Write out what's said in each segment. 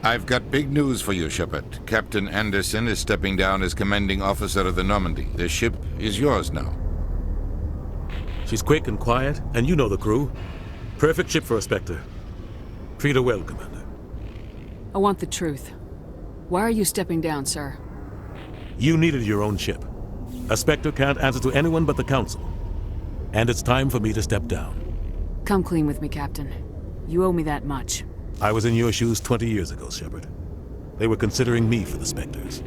I've got big news for you, Shepard. Captain Anderson is stepping down as commanding officer of the Normandy. The ship is yours now. She's quick and quiet, and you know the crew. Perfect ship for a Spectre. Treat her well, Commander. I want the truth. Why are you stepping down, sir? You needed your own ship. A Spectre can't answer to anyone but the Council. And it's time for me to step down. Come clean with me, Captain. You owe me that much. I was in your shoes 20 years ago, Shepard. They were considering me for the Spectres.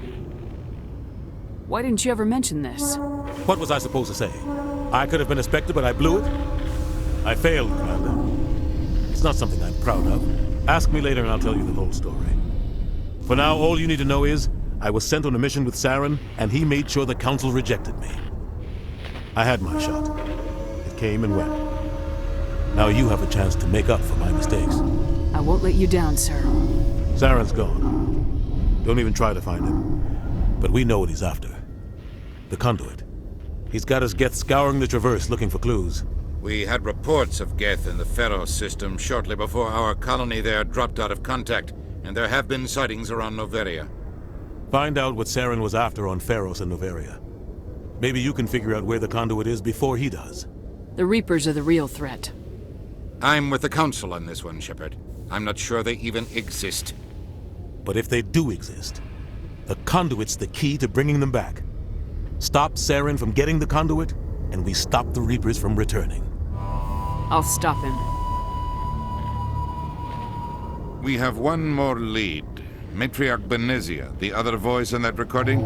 Why didn't you ever mention this? What was I supposed to say? I could have been a Spectre, but I blew it? I failed, Commander. It's not something I'm proud of. Ask me later and I'll tell you the whole story. For now, all you need to know is, I was sent on a mission with Saren, and he made sure the Council rejected me. I had my shot. It came and went. Now you have a chance to make up for my mistakes. I won't let you down, sir. Saren's gone. Don't even try to find him. But we know what he's after. The conduit. He's got his Geth scouring the Traverse looking for clues. We had reports of Geth in the Pharos system shortly before our colony there dropped out of contact, and there have been sightings around Noveria. Find out what Saren was after on Pharos and Noveria. Maybe you can figure out where the conduit is before he does. The Reapers are the real threat. I'm with the Council on this one, Shepard. I'm not sure they even exist. But if they do exist, the conduit's the key to bringing them back. Stop Saren from getting the conduit, and we stop the Reapers from returning. I'll stop him. We have one more lead. Matriarch Benezia, the other voice in that recording.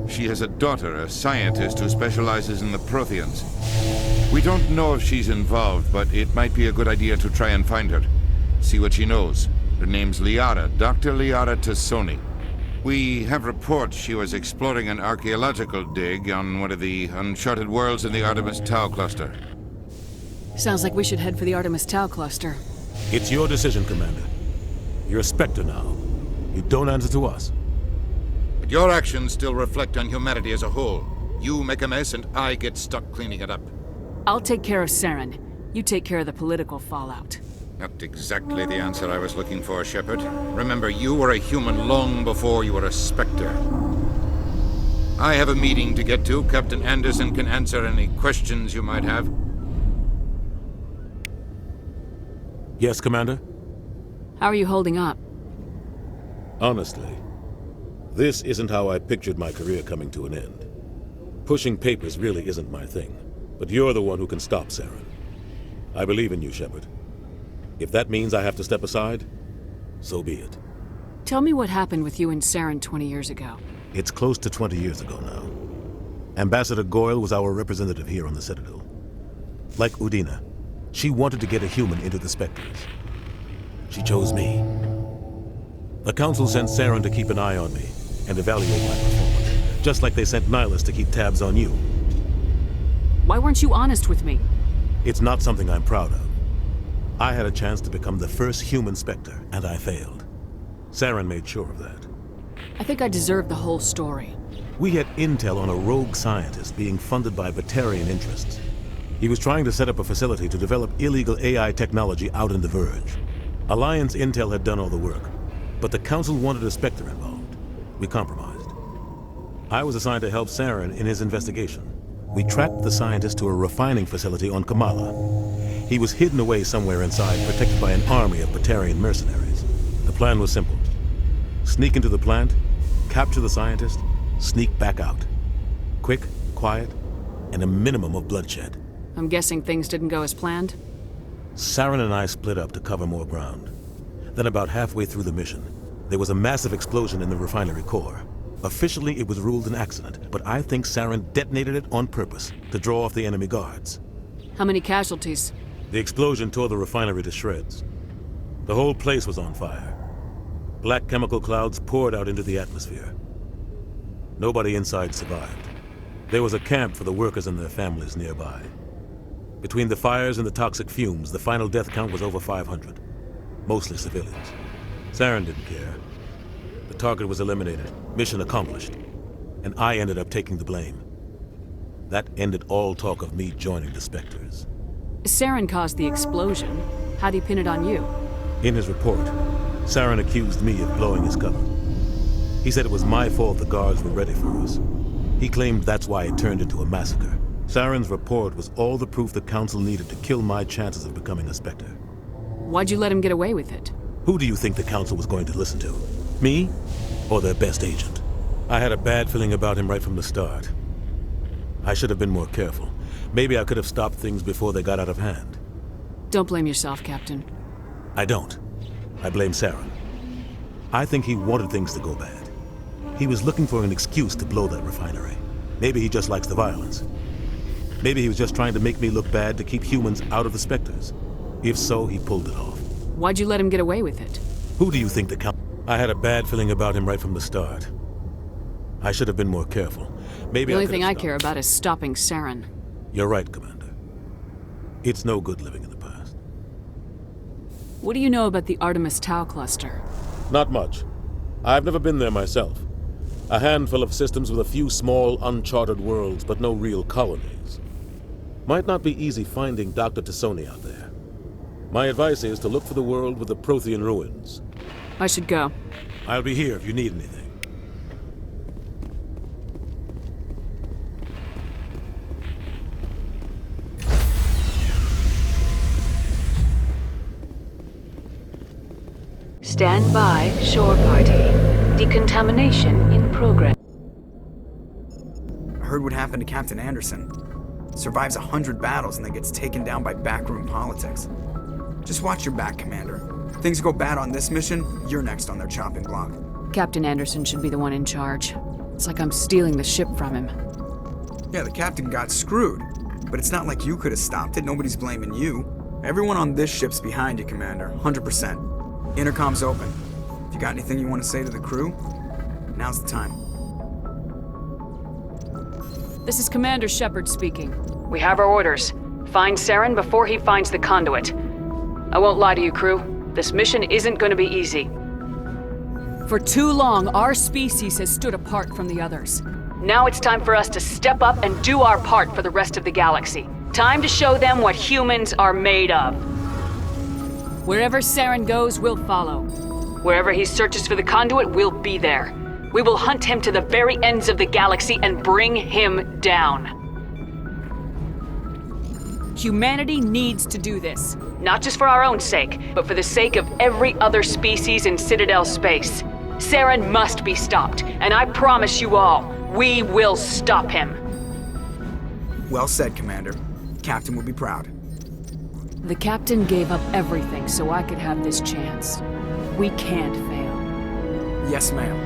She has a daughter, a scientist who specializes in the Protheans. We don't know if she's involved, but it might be a good idea to try and find her. See what she knows. Her name's Liara, Dr. Liara Tassoni. We have reports she was exploring an archaeological dig on one of the uncharted worlds in the Artemis Tau cluster. Sounds like we should head for the Artemis Tau cluster. It's your decision, Commander. You're a Spectre now. You don't answer to us. But your actions still reflect on humanity as a whole. You make a mess and I get stuck cleaning it up. I'll take care of Saren. You take care of the political fallout. Not exactly the answer I was looking for, Shepard. Remember, you were a human long before you were a Spectre. I have a meeting to get to. Captain Anderson can answer any questions you might have. Yes, Commander? How are you holding up? Honestly, this isn't how I pictured my career coming to an end. Pushing papers really isn't my thing, but you're the one who can stop Saren. I believe in you, Shepard. If that means I have to step aside, so be it. Tell me what happened with you and Saren 20 years ago. It's close to 20 years ago now. Ambassador Goyle was our representative here on the Citadel. Like Udina, she wanted to get a human into the Spectres. She chose me. The Council sent Saren to keep an eye on me and evaluate my performance, just like they sent Nihilus to keep tabs on you. Why weren't you honest with me? It's not something I'm proud of. I had a chance to become the first human Spectre, and I failed. Saren made sure of that. I think I deserve the whole story. We had intel on a rogue scientist being funded by Batarian interests. He was trying to set up a facility to develop illegal AI technology out in the Verge. Alliance intel had done all the work, but the Council wanted a Spectre involved. We compromised. I was assigned to help Saren in his investigation. We tracked the scientist to a refining facility on Kamala. He was hidden away somewhere inside, protected by an army of Batarian mercenaries. The plan was simple. Sneak into the plant, capture the scientist, sneak back out. Quick, quiet, and a minimum of bloodshed. I'm guessing things didn't go as planned? Saren and I split up to cover more ground. Then about halfway through the mission, there was a massive explosion in the refinery core. Officially, it was ruled an accident, but I think Saren detonated it on purpose to draw off the enemy guards. How many casualties? The explosion tore the refinery to shreds. The whole place was on fire. Black chemical clouds poured out into the atmosphere. Nobody inside survived. There was a camp for the workers and their families nearby. Between the fires and the toxic fumes, the final death count was over 500. Mostly civilians. Saren didn't care. The target was eliminated, mission accomplished. And I ended up taking the blame. That ended all talk of me joining the Spectres. Saren caused the explosion. How'd he pin it on you? In his report, Saren accused me of blowing his cover. He said it was my fault the guards were ready for us. He claimed that's why it turned into a massacre. Saren's report was all the proof the Council needed to kill my chances of becoming a Spectre. Why'd you let him get away with it? Who do you think the Council was going to listen to? Me? Or their best agent? I had a bad feeling about him right from the start. I should have been more careful. Maybe I could have stopped things before they got out of hand. Don't blame yourself, Captain. I don't. I blame Saren. I think he wanted things to go bad. He was looking for an excuse to blow that refinery. Maybe he just likes the violence. Maybe he was just trying to make me look bad to keep humans out of the Spectres. If so, he pulled it off. Why'd you let him get away with it? Who do you think the Council... I had a bad feeling about him right from the start. I should have been more careful. Maybe The only could thing have I stopped. care about is stopping Saren. You're right, Commander. It's no good living in the past. What do you know about the Artemis Tau cluster? Not much. I've never been there myself. A handful of systems with a few small, uncharted worlds, but no real colonies. Might not be easy finding Dr. Tassoni out there. My advice is to look for the world with the Prothean ruins. I should go. I'll be here if you need anything. Stand by, shore party. Decontamination in progress. I heard what happened to Captain Anderson. Survives 100 battles and then gets taken down by backroom politics. Just watch your back, Commander. If things go bad on this mission, you're next on their chopping block. Captain Anderson should be the one in charge. It's like I'm stealing the ship from him. Yeah, the captain got screwed. But it's not like you could have stopped it. Nobody's blaming you. Everyone on this ship's behind you, Commander. 100%. Intercom's open. If you got anything you want to say to the crew, now's the time. This is Commander Shepard speaking. We have our orders. Find Saren before he finds the conduit. I won't lie to you, crew. This mission isn't going to be easy. For too long, our species has stood apart from the others. Now it's time for us to step up and do our part for the rest of the galaxy. Time to show them what humans are made of. Wherever Saren goes, we'll follow. Wherever he searches for the conduit, we'll be there. We will hunt him to the very ends of the galaxy and bring him down. Humanity needs to do this. Not just for our own sake, but for the sake of every other species in Citadel space. Saren must be stopped, and I promise you all, we will stop him. Well said, Commander. Captain will be proud. The captain gave up everything so I could have this chance. We can't fail. Yes, ma'am.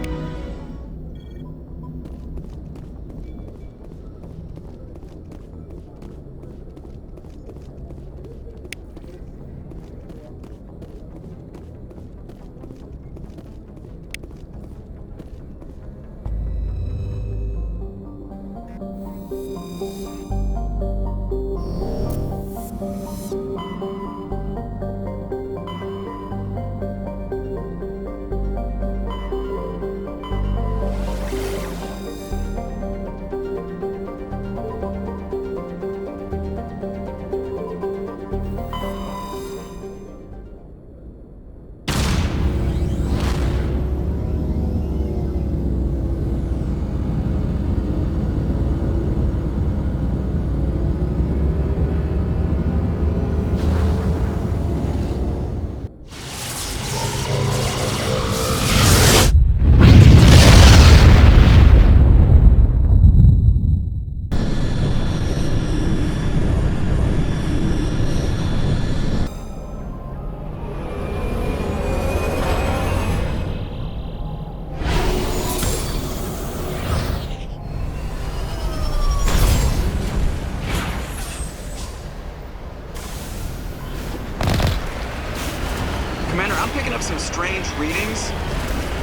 Commander, I'm picking up some strange readings.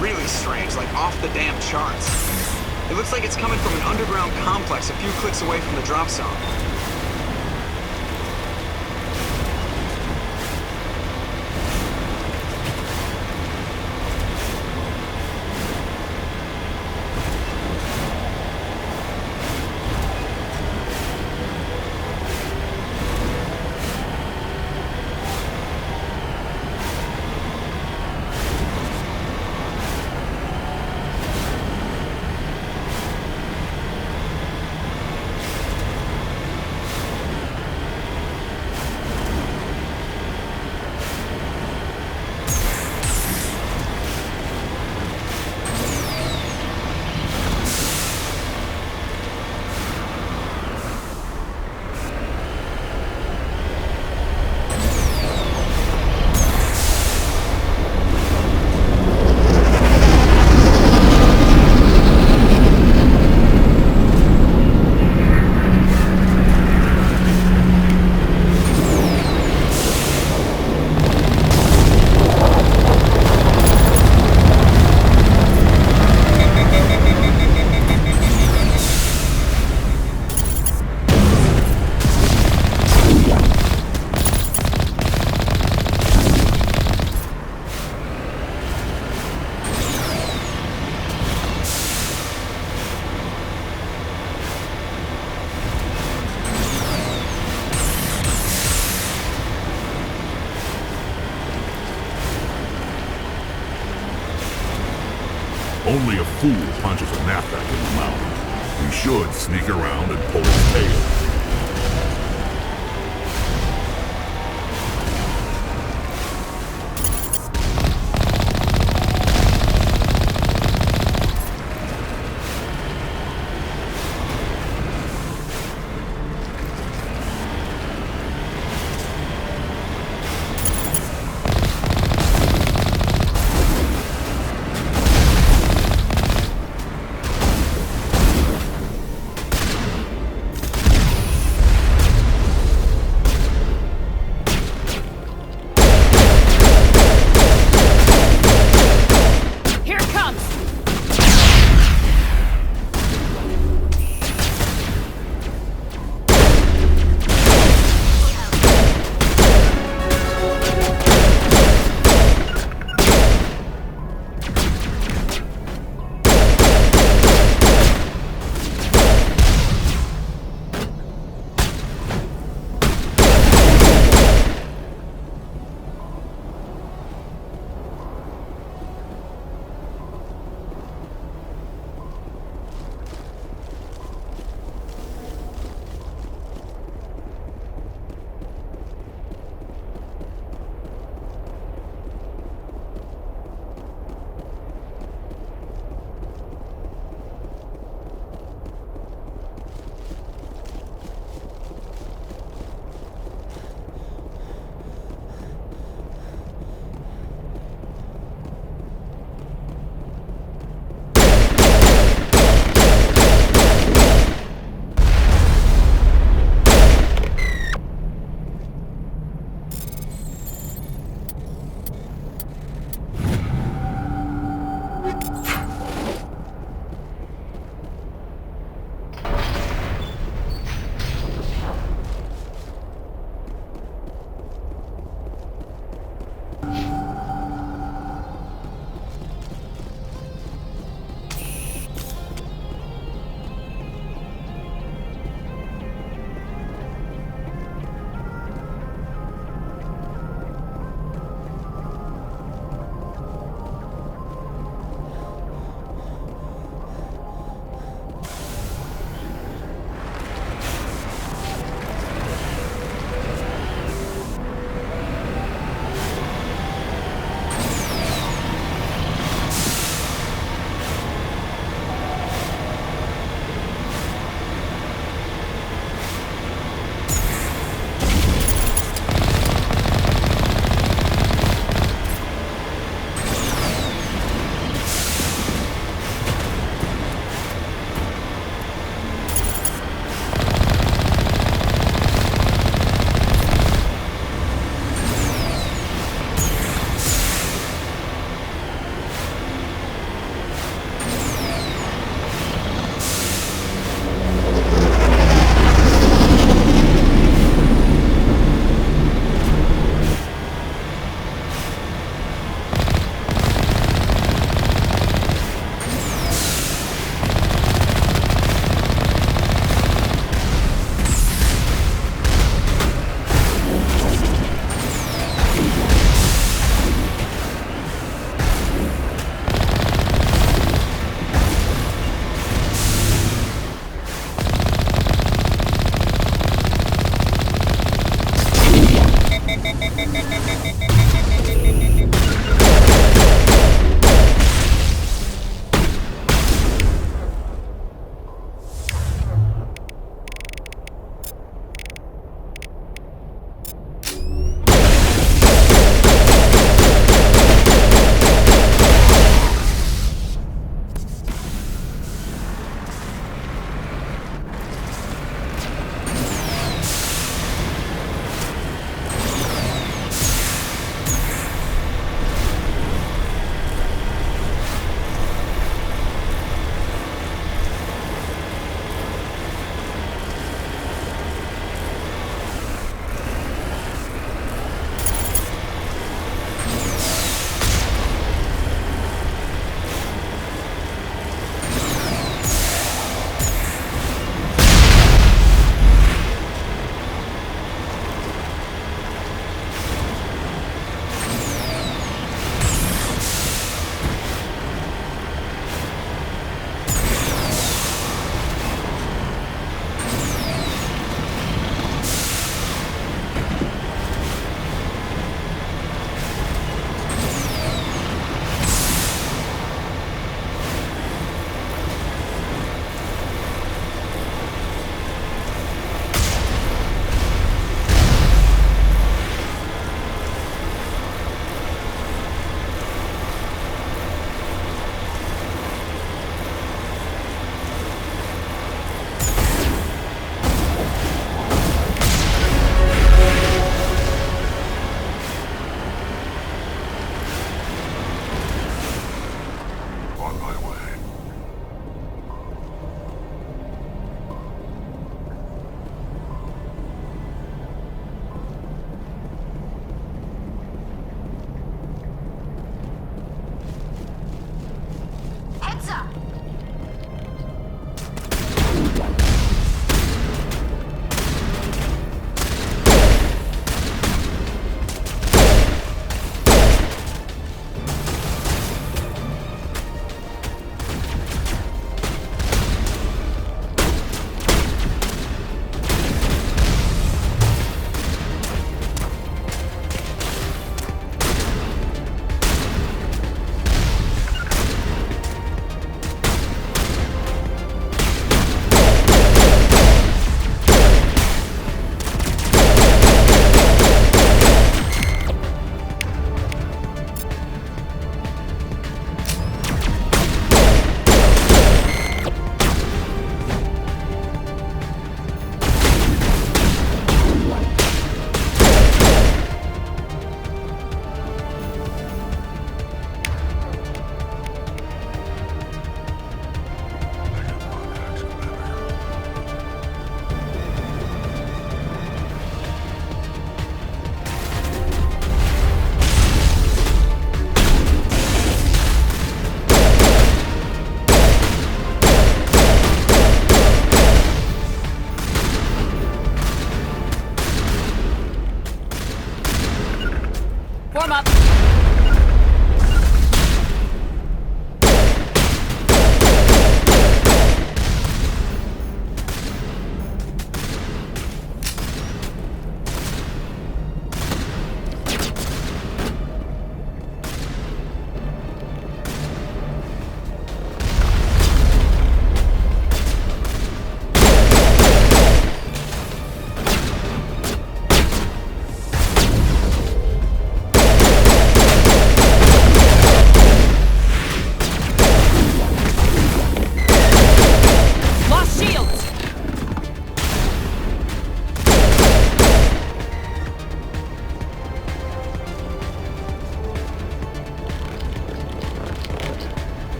Really strange, like off the damn charts. It looks like it's coming from an underground complex a few clicks away from the drop zone. Only a fool punches a knapsack in the mouth. We should sneak around and pull his tail.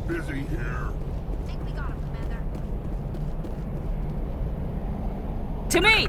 busy here. Think we got him, Commander. To me!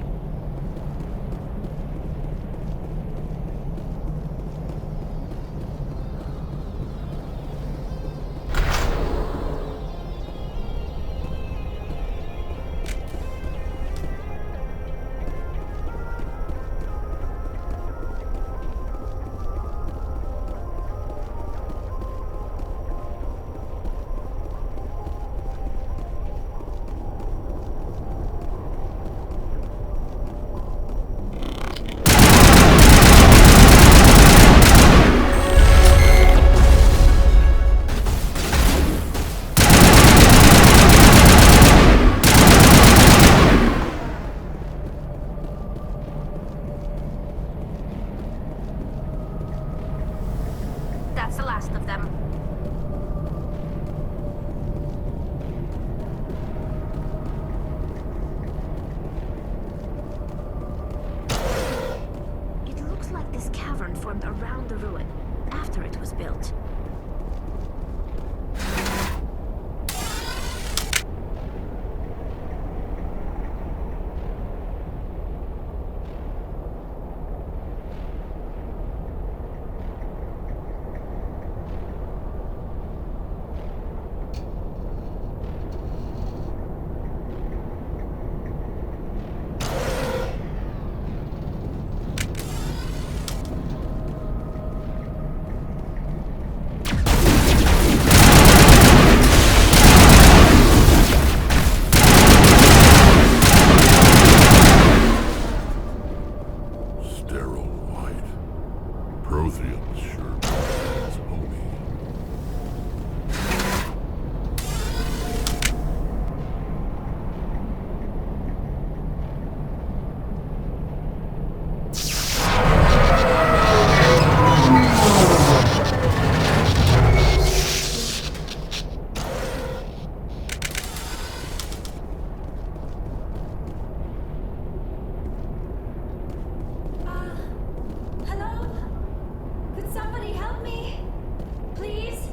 That's the last of them. It looks like this cavern formed around the ruin, after it was built. Sterile white. Protheans sure is homey. Hello? Could somebody help me? Please?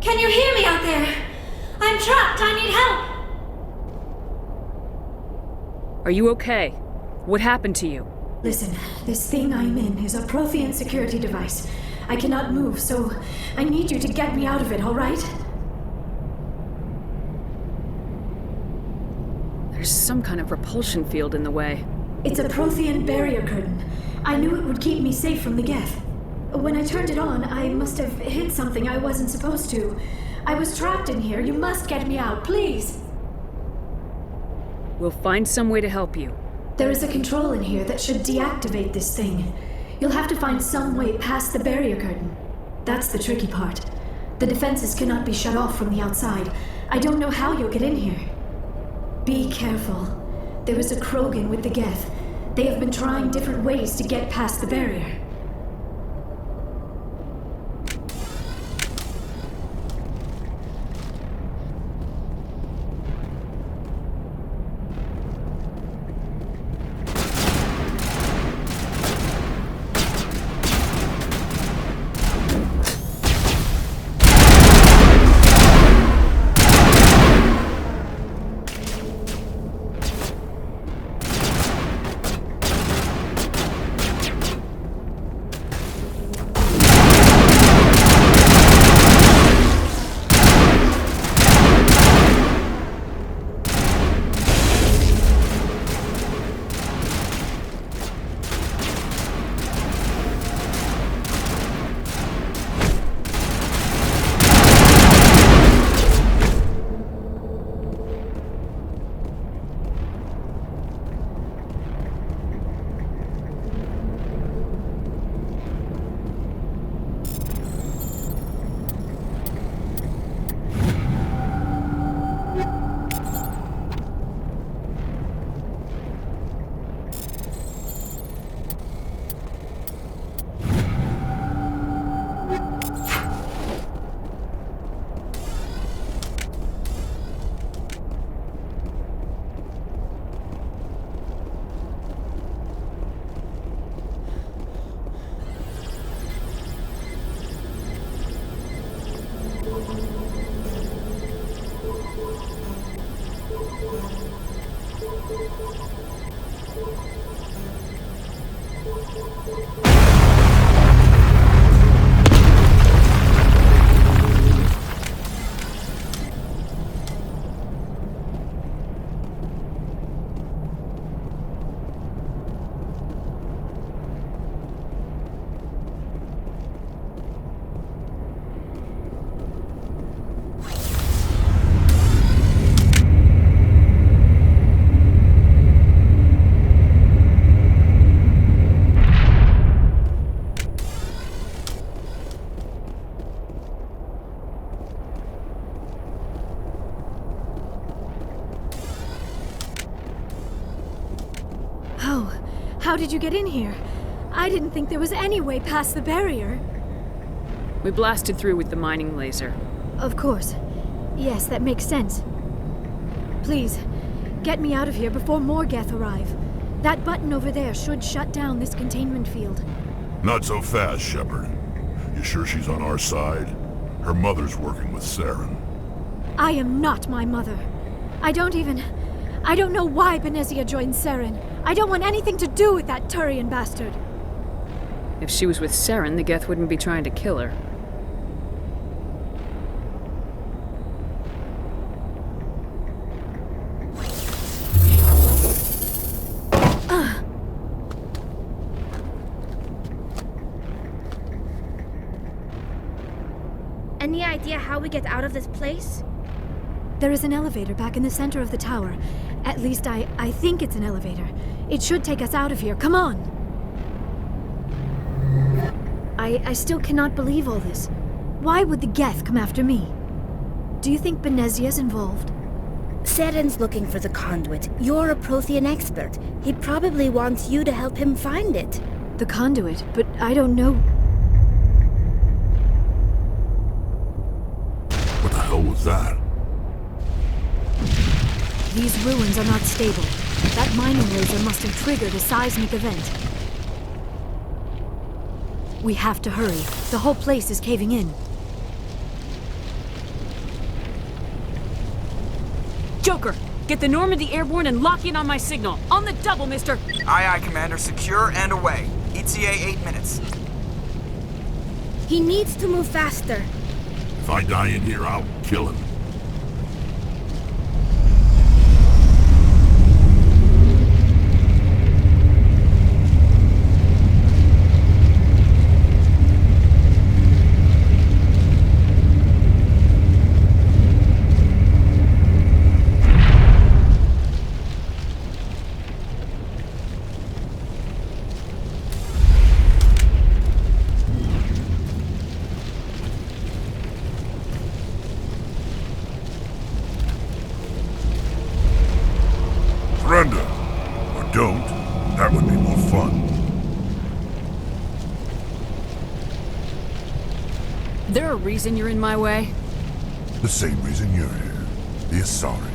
Can you hear me out there? I'm trapped. I need help. Are you okay? What happened to you? Listen, this thing I'm in is a Prothean security device. I cannot move, so I need you to get me out of it, all right? There's some kind of repulsion field in the way. It's a Prothean barrier curtain. I knew it would keep me safe from the Geth. When I turned it on, I must have hit something I wasn't supposed to. I was trapped in here. You must get me out, please! We'll find some way to help you. There is a control in here that should deactivate this thing. You'll have to find some way past the barrier curtain. That's the tricky part. The defenses cannot be shut off from the outside. I don't know how you'll get in here. Be careful. There is a Krogan with the Geth. They have been trying different ways to get past the barrier. How did you get in here? I didn't think there was any way past the barrier. We blasted through with the mining laser. Of course. Yes, that makes sense. Please, get me out of here before more Geth arrive. That button over there should shut down this containment field. Not so fast, Shepard. You sure she's on our side? Her mother's working with Saren. I am not my mother. I don't know why Benezia joined Saren. I don't want anything to do with that Turian bastard. If she was with Saren, the Geth wouldn't be trying to kill her. Any idea how we get out of this place? There is an elevator back in the center of the tower. At least I think it's an elevator. It should take us out of here. Come on! I still cannot believe all this. Why would the Geth come after me? Do you think Benezia's involved? Saren's looking for the conduit. You're a Prothean expert. He probably wants you to help him find it. The conduit, but I don't know. What the hell was that? These ruins are not stable. That mining laser must have triggered a seismic event. We have to hurry. The whole place is caving in. Joker, get the Normandy airborne and lock in on my signal. On the double, mister! Aye, aye, Commander. Secure and away. ETA 8 minutes. He needs to move faster. If I die in here, I'll kill him. Surrender. Or don't. That would be more fun. There a reason you're in my way? The same reason you're here. The Asari.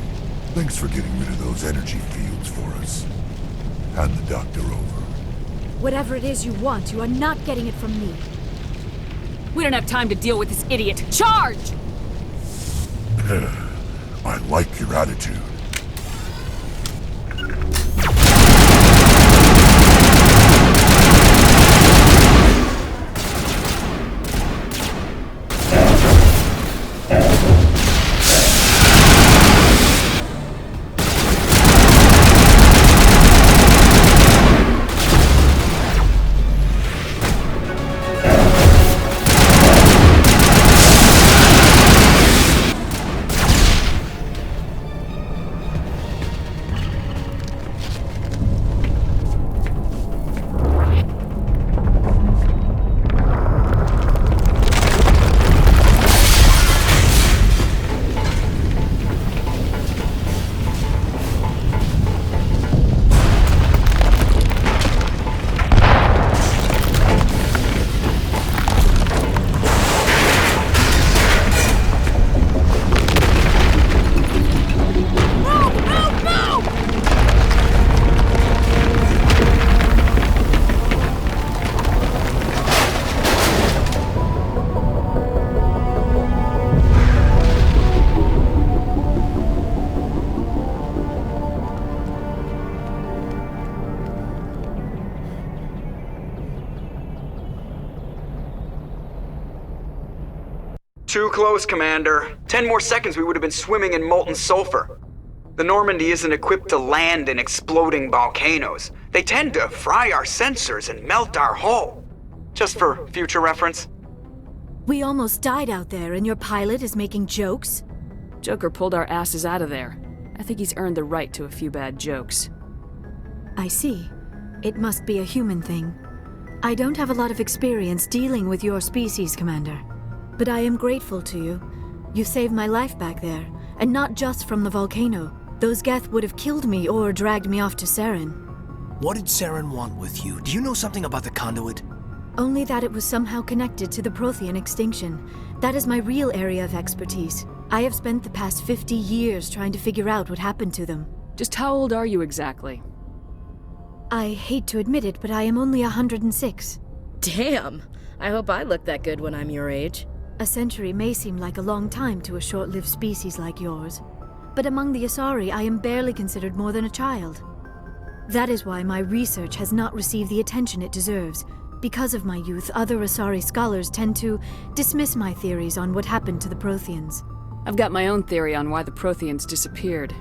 Thanks for getting rid of those energy fields for us. Hand the doctor over. Whatever it is you want, you are not getting it from me. We don't have time to deal with this idiot. Charge! I like your attitude. Too close, Commander. 10 more seconds we would have been swimming in molten sulfur. The Normandy isn't equipped to land in exploding volcanoes. They tend to fry our sensors and melt our hull. Just for future reference. We almost died out there, and your pilot is making jokes? Joker pulled our asses out of there. I think he's earned the right to a few bad jokes. I see. It must be a human thing. I don't have a lot of experience dealing with your species, Commander. But I am grateful to you. You saved my life back there, and not just from the volcano. Those Geth would have killed me or dragged me off to Saren. What did Saren want with you? Do you know something about the conduit? Only that it was somehow connected to the Prothean extinction. That is my real area of expertise. I have spent the past 50 years trying to figure out what happened to them. Just how old are you exactly? I hate to admit it, but I am only 106. Damn! I hope I look that good when I'm your age. A century may seem like a long time to a short-lived species like yours, but among the Asari, I am barely considered more than a child. That is why my research has not received the attention it deserves. Because of my youth, other Asari scholars tend to dismiss my theories on what happened to the Protheans. I've got my own theory on why the Protheans disappeared.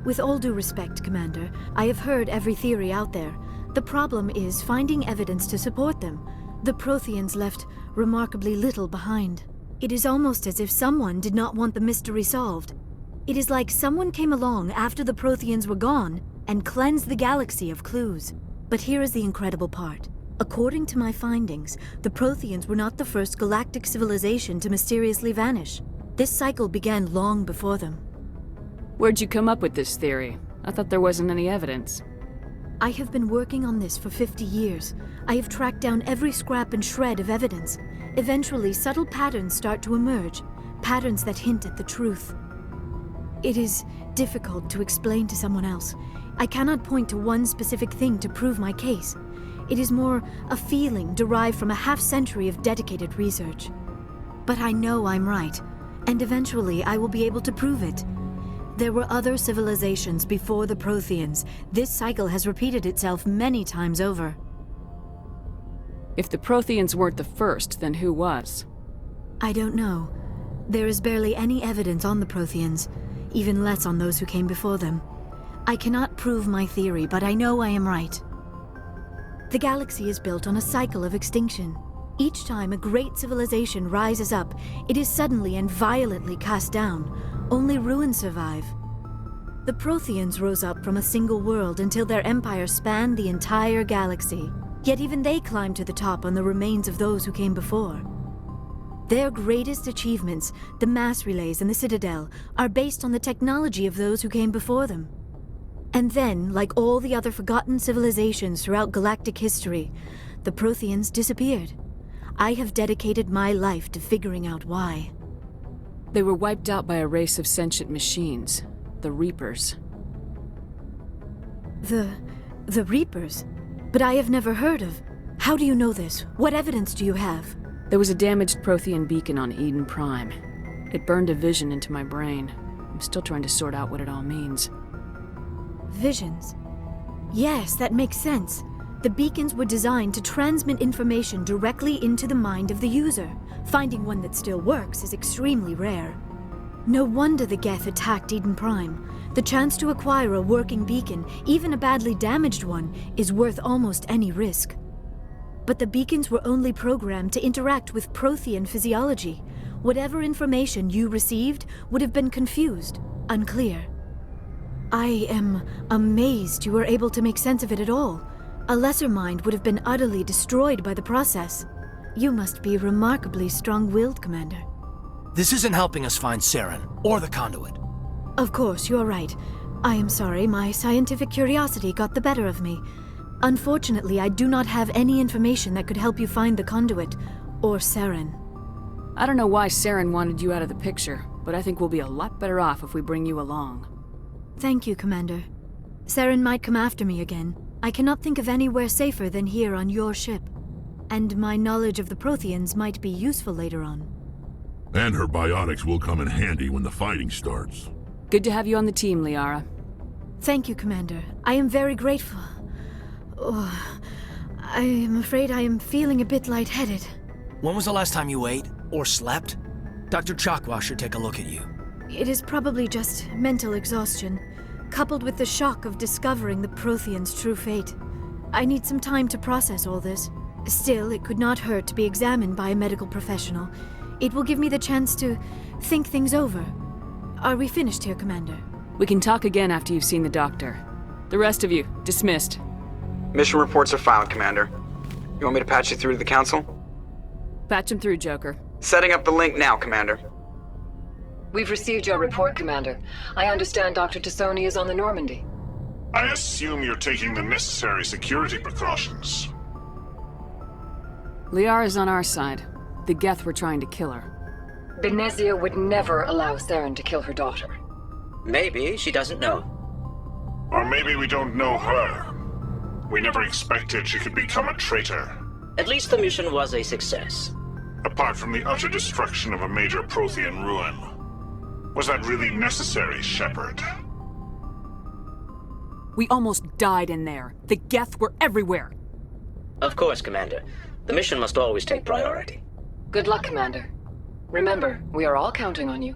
With all due respect, Commander, I have heard every theory out there. The problem is finding evidence to support them. The Protheans left remarkably little behind. It is almost as if someone did not want the mystery solved. It is like someone came along after the Protheans were gone and cleansed the galaxy of clues. But here is the incredible part. According to my findings, the Protheans were not the first galactic civilization to mysteriously vanish. This cycle began long before them. Where'd you come up with this theory? I thought there wasn't any evidence. I have been working on this for 50 years. I have tracked down every scrap and shred of evidence. Eventually, subtle patterns start to emerge, patterns that hint at the truth. It is difficult to explain to someone else. I cannot point to one specific thing to prove my case. It is more a feeling derived from a half-century of dedicated research. But I know I'm right, and eventually I will be able to prove it. There were other civilizations before the Protheans. This cycle has repeated itself many times over. If the Protheans weren't the first, then who was? I don't know. There is barely any evidence on the Protheans, even less on those who came before them. I cannot prove my theory, but I know I am right. The galaxy is built on a cycle of extinction. Each time a great civilization rises up, it is suddenly and violently cast down. Only ruins survive. The Protheans rose up from a single world until their empire spanned the entire galaxy. Yet even they climbed to the top on the remains of those who came before. Their greatest achievements, the mass relays and the Citadel, are based on the technology of those who came before them. And then, like all the other forgotten civilizations throughout galactic history, the Protheans disappeared. I have dedicated my life to figuring out why. They were wiped out by a race of sentient machines, the Reapers. The Reapers? But I have never heard of. How do you know this? What evidence do you have? There was a damaged Prothean beacon on Eden Prime. It burned a vision into my brain. I'm still trying to sort out what it all means. Visions? Yes, that makes sense. The beacons were designed to transmit information directly into the mind of the user. Finding one that still works is extremely rare. No wonder the Geth attacked Eden Prime. The chance to acquire a working beacon, even a badly damaged one, is worth almost any risk. But the beacons were only programmed to interact with Prothean physiology. Whatever information you received would have been confused, unclear. I am amazed you were able to make sense of it at all. A lesser mind would have been utterly destroyed by the process. You must be remarkably strong-willed, Commander. This isn't helping us find Saren, or the conduit. Of course, you're right. I am sorry, my scientific curiosity got the better of me. Unfortunately, I do not have any information that could help you find the conduit, or Saren. I don't know why Saren wanted you out of the picture, but I think we'll be a lot better off if we bring you along. Thank you, Commander. Saren might come after me again. I cannot think of anywhere safer than here on your ship. And my knowledge of the Protheans might be useful later on. And her biotics will come in handy when the fighting starts. Good to have you on the team, Liara. Thank you, Commander. I am very grateful. Oh, I am afraid I am feeling a bit lightheaded. When was the last time you ate, or slept? Dr. Chakwa should take a look at you. It is probably just mental exhaustion, coupled with the shock of discovering the Protheans' true fate. I need some time to process all this. Still, it could not hurt to be examined by a medical professional. It will give me the chance to think things over. Are we finished here, Commander? We can talk again after you've seen the doctor. The rest of you, dismissed. Mission reports are filed, Commander. You want me to patch you through to the Council? Patch him through, Joker. Setting up the link now, Commander. We've received your report, Commander. I understand Dr. Tassoni is on the Normandy. I assume you're taking the necessary security precautions. Liara's on our side. The Geth were trying to kill her. Benezia would never allow Saren to kill her daughter. Maybe she doesn't know. Or maybe we don't know her. We never expected she could become a traitor. At least the mission was a success. Apart from the utter destruction of a major Prothean ruin. Was that really necessary, Shepard? We almost died in there. The Geth were everywhere. Of course, Commander. The mission must always take priority. Good luck, Commander. Remember, we are all counting on you.